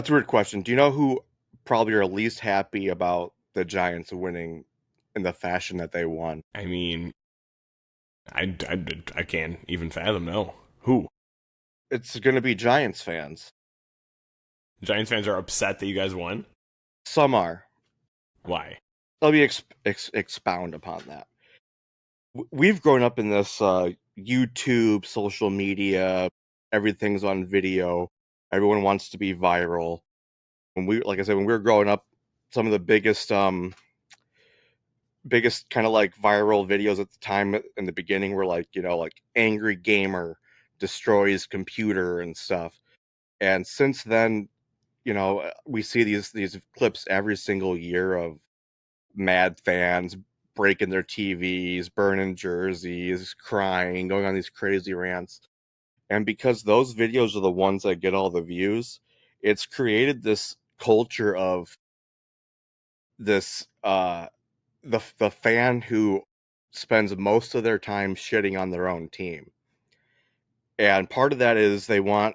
That's a weird question. Do you know who probably are least happy about the Giants winning in the fashion that they won? I mean, I can't even fathom. No, who? It's going to be Giants fans. Giants fans are upset that you guys won. Some are. Why? Let me expound upon that. We've grown up in this YouTube, social media, everything's on video. Everyone wants to be viral. Like I said, when we were growing up, some of the biggest kind of like viral videos at the time in the beginning were like, like angry gamer destroys computer and stuff. And since then, we see these clips every single year of mad fans breaking their TVs, burning jerseys, crying, going on these crazy rants. And because those videos are the ones that get all the views, it's created this culture of this the fan who spends most of their time shitting on their own team. And part of that is they want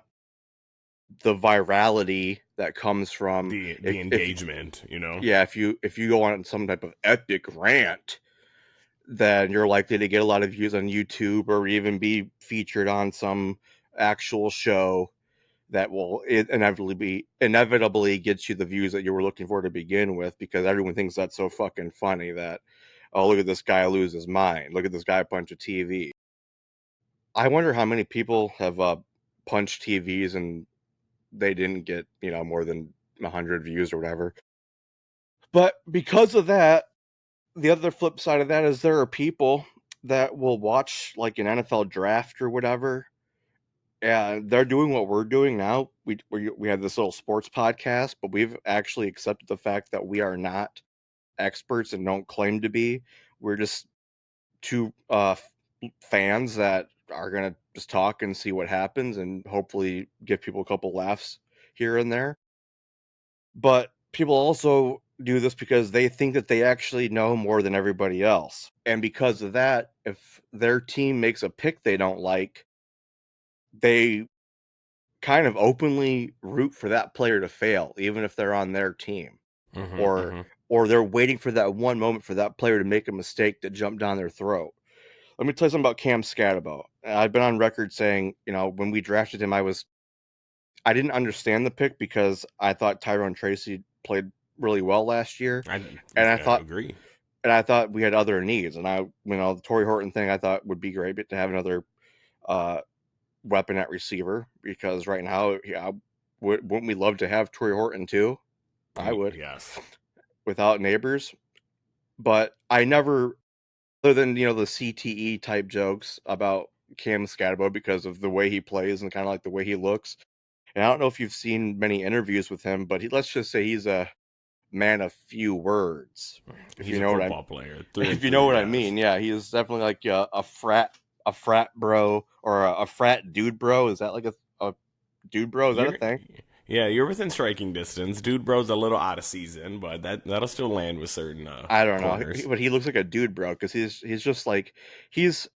the virality that comes from The if engagement, you know. yeah, if you go on some type of epic rant, then you're likely to get a lot of views on YouTube or even be featured on some actual show that will inevitably gets you the views that you were looking for to begin with, because everyone thinks that's so fucking funny that, oh, look at this guy lose his mind, look at this guy punch a TV. I wonder how many people have punched TVs and they didn't get more than 100 views or whatever. But because of that, the other flip side of that is there are people that will watch like an NFL draft or whatever, and they're doing what we're doing now. We have this little sports podcast, but we've actually accepted the fact that we are not experts and don't claim to be. We're just two fans that are gonna just talk and see what happens, and hopefully give people a couple laughs here and there. But people also do this because they think that they actually know more than everybody else. And because of that, if their team makes a pick they don't like, they kind of openly root for that player to fail, even if they're on their team. Mm-hmm, Or mm-hmm. or they're waiting for that one moment for that player to make a mistake to jump down their throat. Let me tell you something about Cam Scatabo. I've been on record saying, when we drafted him, I didn't understand the pick because I thought Tyrone Tracy played really well last year, I, and I I thought agree. we had other needs, and the Torrey Horton thing I thought would be great, but to have another uh, weapon at receiver, because right now, yeah, wouldn't we love to have Torrey Horton too? I would, Yes. without neighbors. But I never, other than the CTE type jokes about Cam Scatabo because of the way he plays and kind of like the way he looks. And I don't know if you've seen many interviews with him, but let's just say he's a man of few words. If you He's a know what I football player through if and you know through, what I yes. mean, yeah, he is definitely like a frat bro, or a frat dude bro. Is that like a dude bro? Is that a You're thing? Yeah, you're within striking distance. Dude bro's a little out of season, but that'll still land with certain I don't know, corners. but he looks like a dude bro because he's just like he's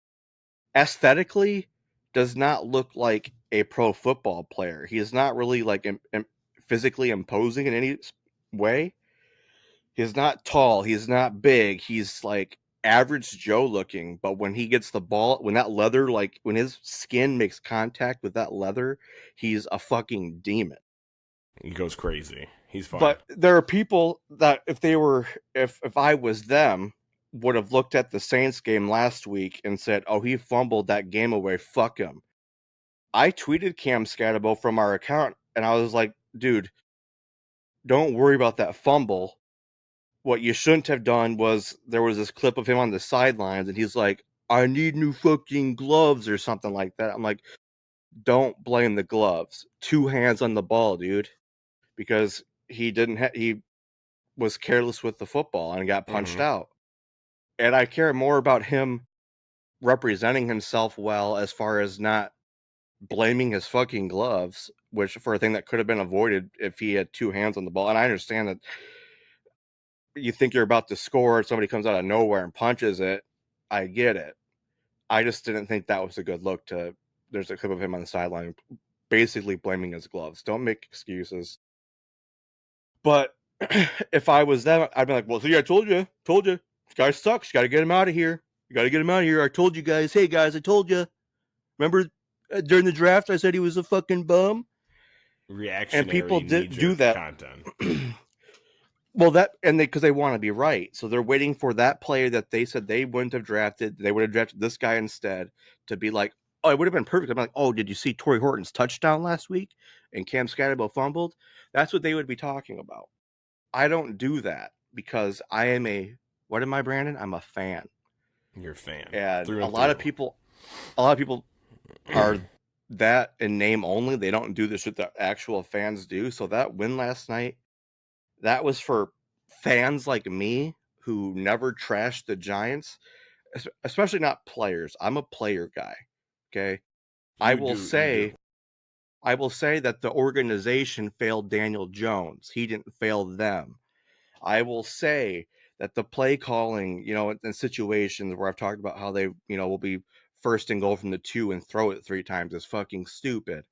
aesthetically does not look like a pro football player. He is not really like physically imposing in any way. He's not tall. He's not big. He's like average Joe looking. But when he gets the ball, when that leather, like when his skin makes contact with that leather, he's a fucking demon. He goes crazy. He's fun. But there are people that if I was them, would have looked at the Saints game last week and said, "Oh, he fumbled that game away. Fuck him." I tweeted Cam Scatabo from our account, and I was like, "Dude, don't worry about that fumble. What you shouldn't have done was there was this clip of him on the sidelines, and he's like, I need new fucking gloves or something like that." I'm like, don't blame the gloves. Two hands on the ball, dude, because he was careless with the football and got punched Hmm. out. And I care more about him representing himself well, as far as not blaming his fucking gloves, which for a thing that could have been avoided if he had two hands on the ball. And I understand that you think you're about to score, somebody comes out of nowhere and punches it. I get it. I just didn't think that was a good look. There's a clip of him on the sideline basically blaming his gloves. Don't make excuses. But if I was them, I'd be like, well, see, I told you, this guy sucks. Got to get him out of here. You got to get him out of here. I told you guys. Hey guys, I told you. Remember during the draft, I said he was a fucking bum, and people Reactionary, knee do jerk that. content. Well, that and because they want to be right, so they're waiting for that player that they said they wouldn't have drafted. They would have drafted this guy instead to be like, oh, it would have been perfect. I'm like, oh, did you see Torrey Horton's touchdown last week and Cam Scatterbo fumbled? That's what they would be talking about. I don't do that because I am a what am I, Brandon? I'm a fan, You're a fan and through a and lot of through. people, a lot of people are that in name only. They don't do the shit that actual fans do. So that win last night, that was for fans like me who never trashed the Giants, especially not players. I'm a player guy. Okay. I You will do, you do. say I will say that the organization failed Daniel Jones. He didn't fail them. I will say that the play calling, in situations where I've talked about how they, will be first and goal from the 2 and throw it 3 times is fucking stupid.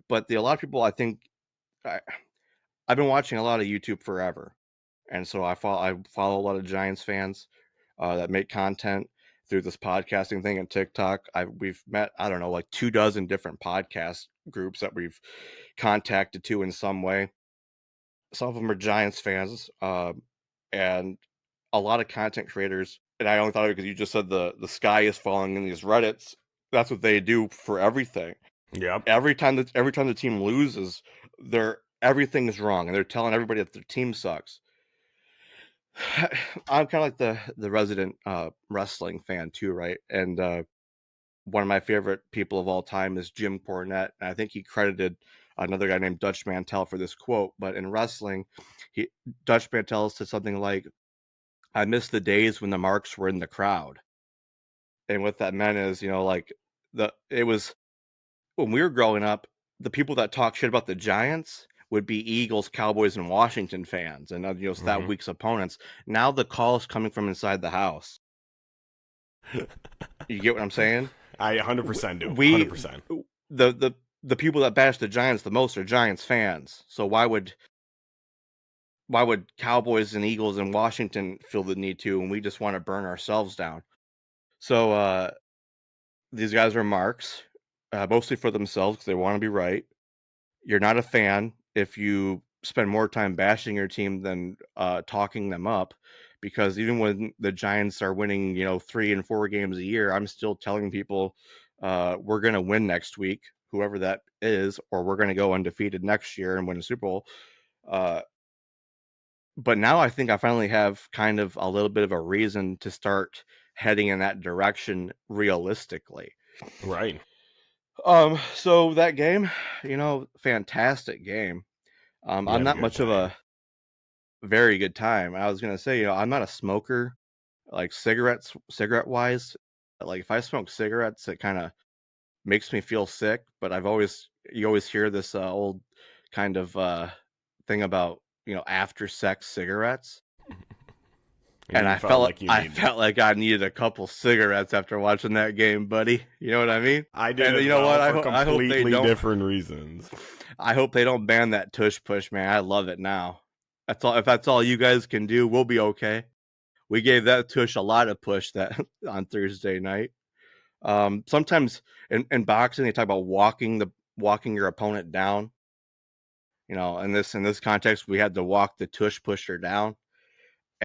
But a lot of people, I think, I, I've been watching a lot of YouTube forever, and so I follow a lot of Giants fans that make content through this podcasting thing and TikTok. We've met, I don't know, like 24 different podcast groups that we've contacted to in some way. Some of them are Giants fans, and a lot of content creators. And I only thought of it because you just said the sky is falling in these Reddits. That's what they do for everything. Yep. Every time the team loses, everything is wrong, and they're telling everybody that their team sucks. I'm kind of like the resident wrestling fan too, right? And one of my favorite people of all time is Jim Cornette, and I think he credited another guy named Dutch Mantel for this quote. But in wrestling, Dutch Mantel said something like, "I miss the days when the marks were in the crowd," and what that meant is, like it was when we were growing up, the people that talk shit about the Giants would be Eagles, Cowboys, and Washington fans, and that Hmm. week's opponents. Now the call is coming from inside the house. You get what I'm saying? I 100% do. We 100%. the people that bash the Giants the most are Giants fans. So why would Cowboys and Eagles and Washington feel the need to, and we just want to burn ourselves down? So these guys are marks, mostly for themselves because they want to be right. You're not a fan if you spend more time bashing your team than talking them up. Because even when the Giants are winning, 3 and 4 games a year, I'm still telling people we're going to win next week, whoever that is, or we're going to go undefeated next year and win a Super Bowl. Uh, but now I think I finally have kind of a little bit of a reason to start heading in that direction realistically. Right. So that game, fantastic game. You I'm have a not good much of time. a very good time. I was gonna say, I'm not a smoker, like cigarette wise. Like if I smoke cigarettes, it kind of makes me feel sick. But you always hear this old kind of thing about after sex cigarettes, And and you felt like you I needed it. felt like I needed a couple cigarettes after watching that game, buddy. You know what I mean? I did And as you know what? well for I hope they completely don't. different reasons. I hope they don't ban that tush push, man. I love it now. That's all. If that's all you guys can do, we'll be okay. We gave that tush a lot of push that on Thursday night. Sometimes in boxing they talk about walking your opponent down. In this context, we had to walk the tush pusher down.